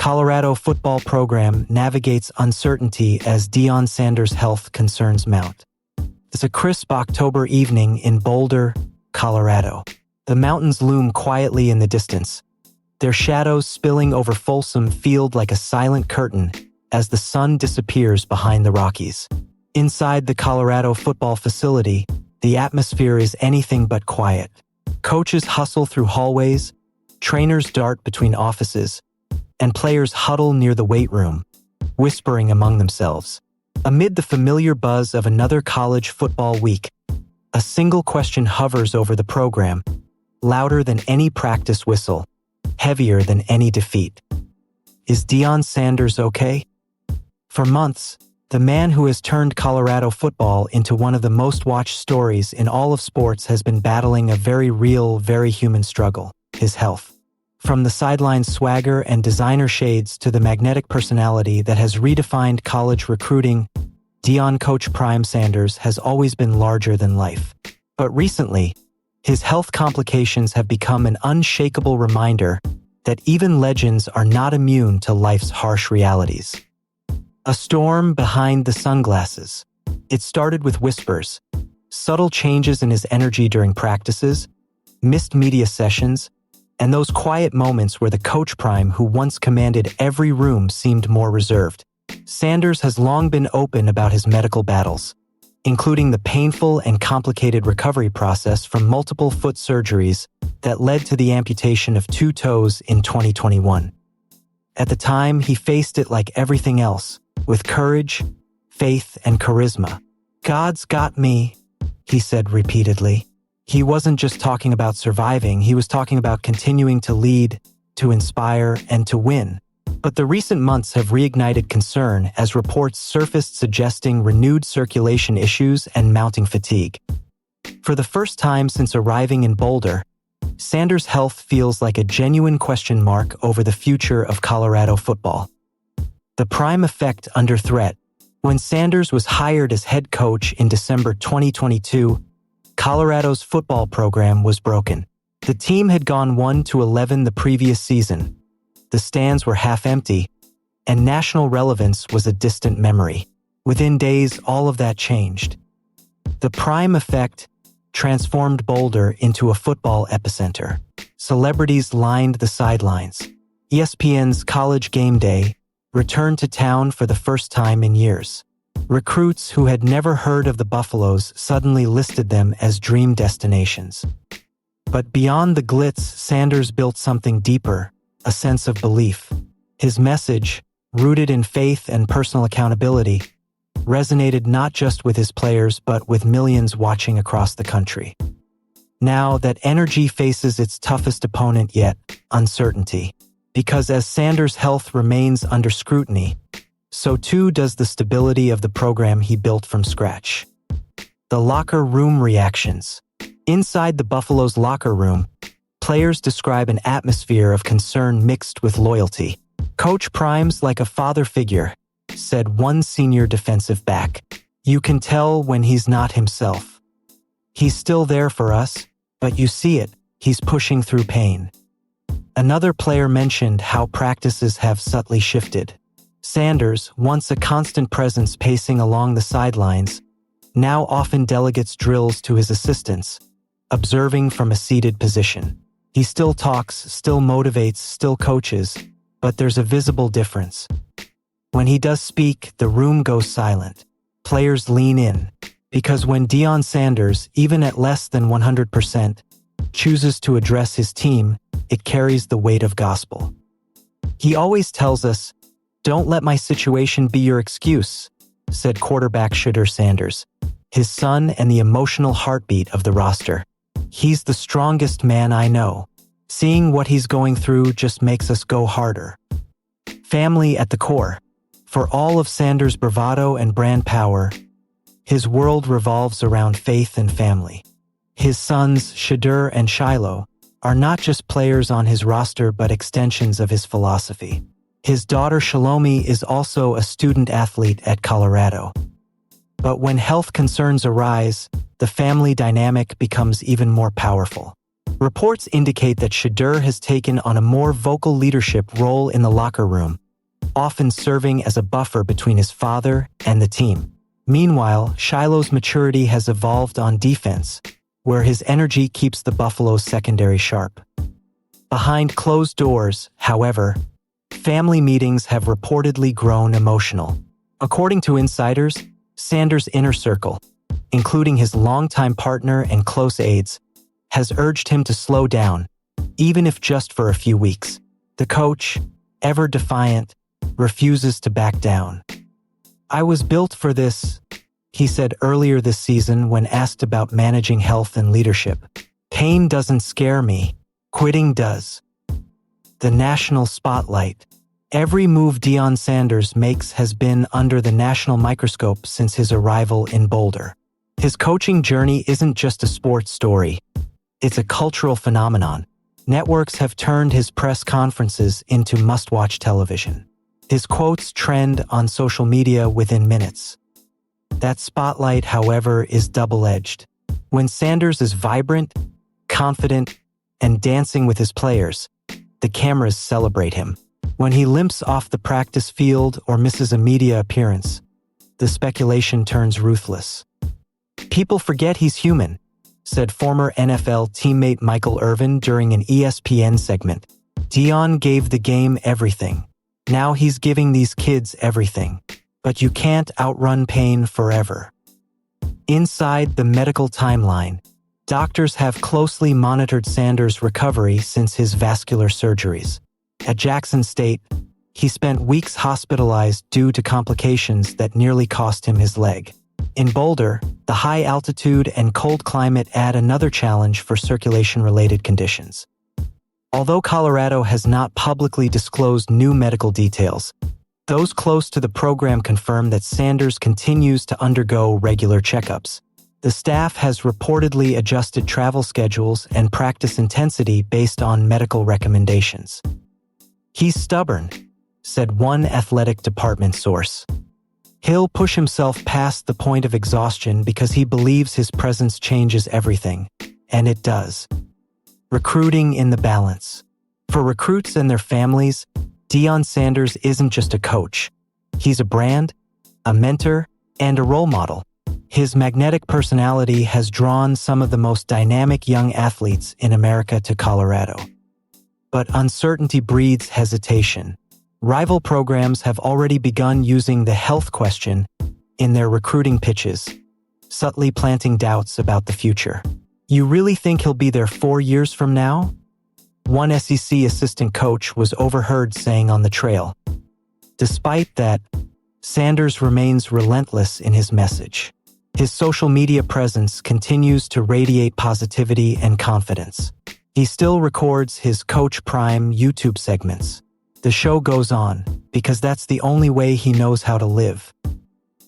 Colorado football program navigates uncertainty as Deion Sanders' health concerns mount. It's a crisp October evening in Boulder, Colorado. The mountains loom quietly in the distance, their shadows spilling over Folsom Field like a silent curtain as the sun disappears behind the Rockies. Inside the Colorado football facility, the atmosphere is anything but quiet. Coaches hustle through hallways, trainers dart between offices, and players huddle near the weight room, whispering among themselves. Amid the familiar buzz of another college football week, a single question hovers over the program, louder than any practice whistle, heavier than any defeat. Is Deion Sanders okay? For months, the man who has turned Colorado football into one of the most watched stories in all of sports has been battling a very real, very human struggle: his health. From the sideline swagger and designer shades to the magnetic personality that has redefined college recruiting, Deion coach Prime Sanders has always been larger than life. But recently, his health complications have become an unshakable reminder that even legends are not immune to life's harsh realities. A storm behind the sunglasses. It started with whispers, subtle changes in his energy during practices, missed media sessions, and those quiet moments where the coach Prime who once commanded every room seemed more reserved. Sanders has long been open about his medical battles, including the painful and complicated recovery process from multiple foot surgeries that led to the amputation of 2 toes in 2021. At the time, he faced it like everything else, with courage, faith, and charisma. "God's got me," he said repeatedly. He wasn't just talking about surviving, he was talking about continuing to lead, to inspire, and to win. But the recent months have reignited concern as reports surfaced suggesting renewed circulation issues and mounting fatigue. For the first time since arriving in Boulder, Sanders' health feels like a genuine question mark over the future of Colorado football. The Prime effect under threat. When Sanders was hired as head coach in December 2022, Colorado's football program was broken. The team had gone 1-11 the previous season. The stands were half empty, and national relevance was a distant memory. Within days, all of that changed. The Prime effect transformed Boulder into a football epicenter. Celebrities lined the sidelines. ESPN's College Game Day returned to town for the first time in years. Recruits who had never heard of the Buffaloes suddenly listed them as dream destinations. But beyond the glitz, Sanders built something deeper, a sense of belief. His message, rooted in faith and personal accountability, resonated not just with his players but with millions watching across the country. Now that energy faces its toughest opponent yet, uncertainty. Because as Sanders' health remains under scrutiny, so too does the stability of the program he built from scratch. The locker room reactions. Inside the Buffalo's locker room, players describe an atmosphere of concern mixed with loyalty. "Coach Prime's like a father figure," said one senior defensive back. "You can tell when he's not himself. He's still there for us, but you see it, he's pushing through pain." Another player mentioned how practices have subtly shifted. Sanders, once a constant presence pacing along the sidelines, now often delegates drills to his assistants, observing from a seated position. He still talks, still motivates, still coaches, but there's a visible difference. When he does speak, the room goes silent. Players lean in, because when Deion Sanders, even at less than 100%, chooses to address his team, it carries the weight of gospel. He always tells us, "Don't let my situation be your excuse," said quarterback Shedeur Sanders, his son and the emotional heartbeat of the roster. "He's the strongest man I know. Seeing what he's going through just makes us go harder." Family at the core. For all of Sanders' bravado and brand power, his world revolves around faith and family. His sons, Shedeur and Shiloh, are not just players on his roster but extensions of his philosophy. His daughter Shalomi is also a student athlete at Colorado. But when health concerns arise, the family dynamic becomes even more powerful. Reports indicate that Shadur has taken on a more vocal leadership role in the locker room, often serving as a buffer between his father and the team. Meanwhile, Shiloh's maturity has evolved on defense, where his energy keeps the Buffaloes' secondary sharp. Behind closed doors, however, family meetings have reportedly grown emotional. According to insiders, Sanders' inner circle, including his longtime partner and close aides, has urged him to slow down, even if just for a few weeks. The coach, ever defiant, refuses to back down. "I was built for this," he said earlier this season when asked about managing health and leadership. "Pain doesn't scare me. Quitting does." The national spotlight. Every move Deion Sanders makes has been under the national microscope since his arrival in Boulder. His coaching journey isn't just a sports story. It's a cultural phenomenon. Networks have turned his press conferences into must-watch television. His quotes trend on social media within minutes. That spotlight, however, is double-edged. When Sanders is vibrant, confident, and dancing with his players, the cameras celebrate him. When he limps off the practice field or misses a media appearance, the speculation turns ruthless. "People forget he's human," said former NFL teammate Michael Irvin during an ESPN segment. "Deion gave the game everything. Now he's giving these kids everything. But you can't outrun pain forever." Inside the medical timeline, doctors have closely monitored Sanders' recovery since his vascular surgeries. At Jackson State, he spent weeks hospitalized due to complications that nearly cost him his leg. In Boulder, the high altitude and cold climate add another challenge for circulation-related conditions. Although Colorado has not publicly disclosed new medical details, those close to the program confirm that Sanders continues to undergo regular checkups. The staff has reportedly adjusted travel schedules and practice intensity based on medical recommendations. "He's stubborn," said one athletic department source. "He'll push himself past the point of exhaustion because he believes his presence changes everything, and it does." Recruiting in the balance. For recruits and their families, Deion Sanders isn't just a coach. He's a brand, a mentor, and a role model. His magnetic personality has drawn some of the most dynamic young athletes in America to Colorado. But uncertainty breeds hesitation. Rival programs have already begun using the health question in their recruiting pitches, subtly planting doubts about the future. "You really think he'll be there 4 years from now?" one SEC assistant coach was overheard saying on the trail. Despite that, Sanders remains relentless in his message. His social media presence continues to radiate positivity and confidence. He still records his Coach Prime YouTube segments. The show goes on because that's the only way he knows how to live.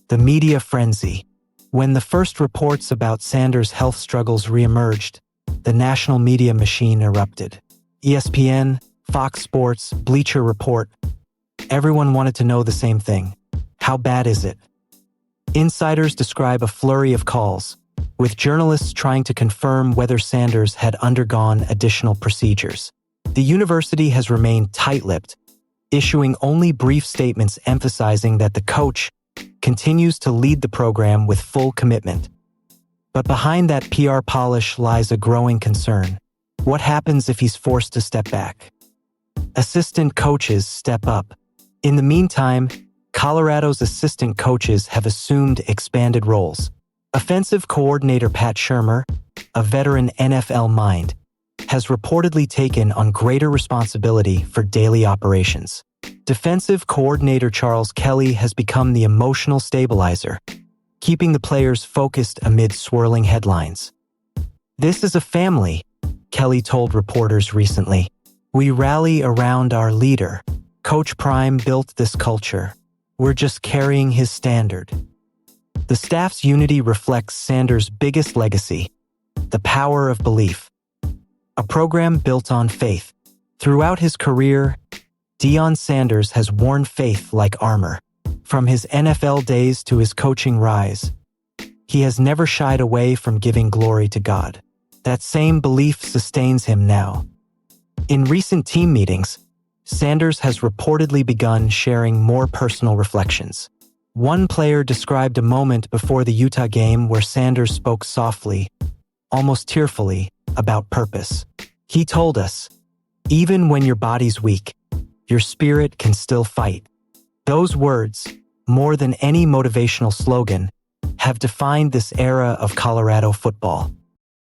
The media frenzy. When the first reports about Sanders' health struggles reemerged, the national media machine erupted. ESPN, Fox Sports, Bleacher Report. Everyone wanted to know the same thing. How bad is it? Insiders describe a flurry of calls, with journalists trying to confirm whether Sanders had undergone additional procedures. The university has remained tight-lipped, issuing only brief statements emphasizing that the coach continues to lead the program with full commitment. But behind that PR polish lies a growing concern. What happens if he's forced to step back? Assistant coaches step up. In the meantime, Colorado's assistant coaches have assumed expanded roles. Offensive coordinator Pat Shurmur, a veteran NFL mind, has reportedly taken on greater responsibility for daily operations. Defensive coordinator Charles Kelly has become the emotional stabilizer, keeping the players focused amid swirling headlines. "This is a family," Kelly told reporters recently. "We rally around our leader. Coach Prime built this culture. We're just carrying his standard." The staff's unity reflects Sanders' biggest legacy, the power of belief. A program built on faith. Throughout his career, Deion Sanders has worn faith like armor. From his NFL days to his coaching rise, he has never shied away from giving glory to God. That same belief sustains him now. In recent team meetings, Sanders has reportedly begun sharing more personal reflections. One player described a moment before the Utah game where Sanders spoke softly, almost tearfully, about purpose. He told us, "Even when your body's weak, your spirit can still fight." Those words, more than any motivational slogan, have defined this era of Colorado football.